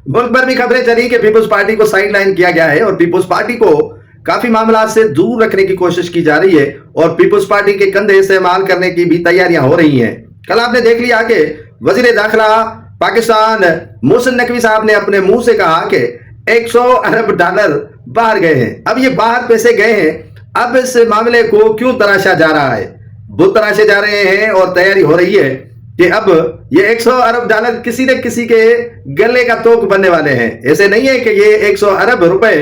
मुल्क भर में खबरें चली कि पीपल्स पार्टी को साइड लाइन किया गया है और पीपल्स पार्टी को काफी मामला से दूर रखने की कोशिश की जा रही है और पीपल्स पार्टी के कंधे इस्तेमाल करने की भी तैयारियां हो रही हैं। कल आपने देख लिया कि वजीर दाखिला पाकिस्तान मोहसिन नकवी साहब ने अपने मुंह से कहा कि 100 अरब डॉलर बाहर गए हैं। अब ये बाहर पैसे गए हैं, अब इस मामले को क्यों तराशा जा रहा है? बुत तराशे जा रहे हैं और तैयारी हो रही है कि अब ये 100 अरब डॉलर किसी न किसी के गले का तोक बनने वाले हैं। ऐसे नहीं है कि ये 100 अरब रुपए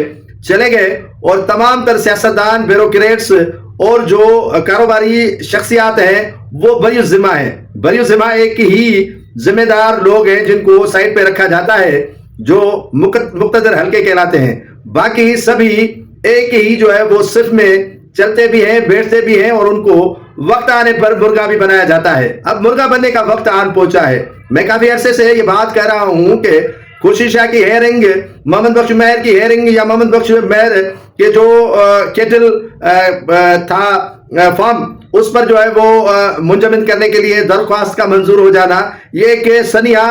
चले गए और तमाम तर सियासतदान, ब्यूरोक्रेट्स और जो कारोबारी शख्सियात हैं वो बरी जिम्मा है। बरी जिम्मा एक ही जिम्मेदार लोग हैं जिनको साइड पे रखा जाता है, जो मुक्तदर हल्के कहलाते हैं। बाकी सभी एक ही जो है वो सिर्फ में चलते भी हैं, बैठते भी हैं और उनको वक्त आने पर मुर्गा भी बनाया जाता है। अब मुर्गा बनने का वक्त आन पहुंचा है। मैं काफी अरसे से ये बात कर रहा हूं कि खुर्शीद शाह की हेयरिंग, मोहम्मद बख्श मेहर की हेयरिंग या मोहम्मद बख्श मेहर के जो केटल था फॉर्म, उस पर जो है वो मुंजमद करने के लिए दरख्वास्त का मंजूर हो जाना, ये कि सनिया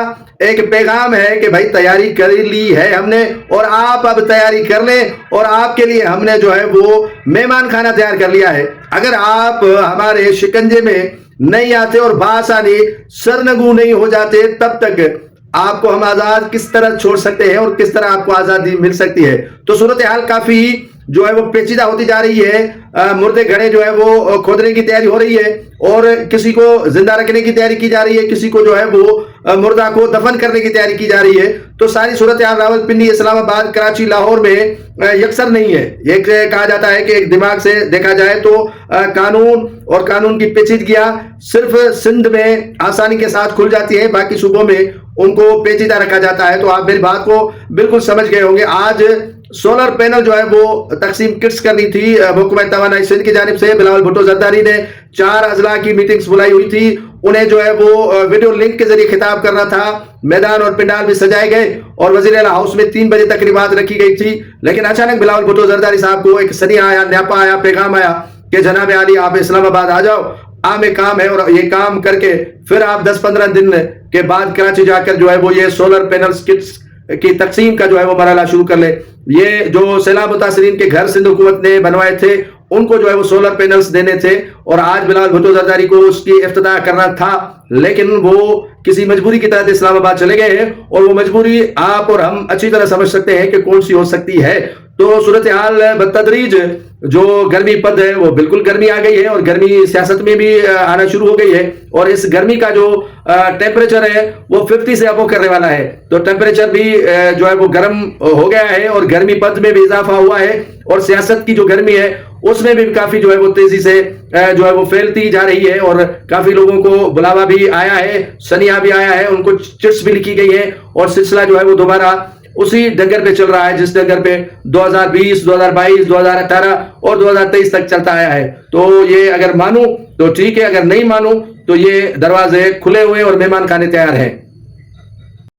एक पैगाम है कि भाई तैयारी कर ली है हमने और आप अब तैयारी कर लें और आपके लिए हमने जो है वो मेहमान खाना तैयार कर लिया है। अगर आप हमारे शिकंजे में नहीं आते और बासानी सरनगू नहीं हो जाते, तब तक आपको हम आजाद किस तरह छोड़ सकते हैं और किस तरह आपको आजादी मिल सकती है। तो सूरत हाल काफी जो है वो पेचीदा होती जा रही है। मुर्दे घड़े जो है वो खोदने की तैयारी हो रही है और किसी को जिंदा रखने की तैयारी की जा रही है, किसी को जो है वो मुर्दा को दफन करने की तैयारी की जा रही है। तो सारी सूरत हाल रावलपिंडी, इस्लामाबाद, कराची, लाहौर में यकसर नहीं है। एक कहा जाता है कि एक दिमाग से देखा जाए तो कानून और कानून की पेचीदगियां सिर्फ सिंध में आसानी के साथ खुल जाती है, बाकी सूबों में उनको पेचीदा रखा जाता है। तो आप मेरी बात को बिल्कुल समझ गए होंगे। आज सोलर पैनल जो है वो तकसीम किट्स करनी थी हुकूमत तवानाई सिंध की जानिब से। बिलावल भुट्टो जरदारी ने 4 अजला की मीटिंग्स बुलाई हुई थी, उन्हें जो है वो वीडियो लिंक के जरिए खिताब करना था। मैदान और पंडाल भी सजाए गए और वजीर आला हाउस में 3 बजे तकरीबात रखी गई थी। लेकिन अचानक बिलावल भुट्टो जरदारी साहब को एक सनिया आया, न्यापा आया, पैगाम आया कि जनाब आली आप इस्लामाबाद आ जाओ, आम काम है और ये काम करके फिर आप 10-15 दिन के बाद कराची जाकर जो है वो ये सोलर पैनल्स किट्स की तकसीम का जो है वो मरहला शुरू कर ले। ये जो सैलाब मुतासरीन के घर सिंध हुकूमत ने बनवाए थे, उनको जो है वो सोलर पैनल्स देने थे और आज बिलावल भुट्टो जरदारी को उसकी इफ्तिताह करना था, लेकिन वो किसी मजबूरी की तहत इस्लामाबाद चले गए हैं और वो मजबूरी आप और हम अच्छी तरह समझ सकते हैं कि कौन सी हो सकती है। तो सूरत हाल बतदरीज जो गर्मी पद है वो बिल्कुल गर्मी आ गई है और गर्मी सियासत में भी आना शुरू हो गई है और इस गर्मी का जो टेम्परेचर है वो 50 से अबो करने वाला है। तो टेम्परेचर भी जो है वो गर्म हो गया है और गर्मी पद में भी इजाफा हुआ है और सियासत की जो गर्मी है उसमें भी काफी जो है वो तेजी से जो है वो फैलती जा रही है और काफी लोगों को बुलावा भी आया है, सनिया भी आया है, उनको चिट्स भी लिखी गई है और सिलसिला जो है वो दोबारा उसी डगर पे चल रहा है जिस डगर पे 2020, 2022, 2018 और 2023 तक चलता आया है। तो ये अगर मानूं तो ठीक है, अगर नहीं मानूं तो ये दरवाजे खुले हुए और मेहमान खाने तैयार हैं।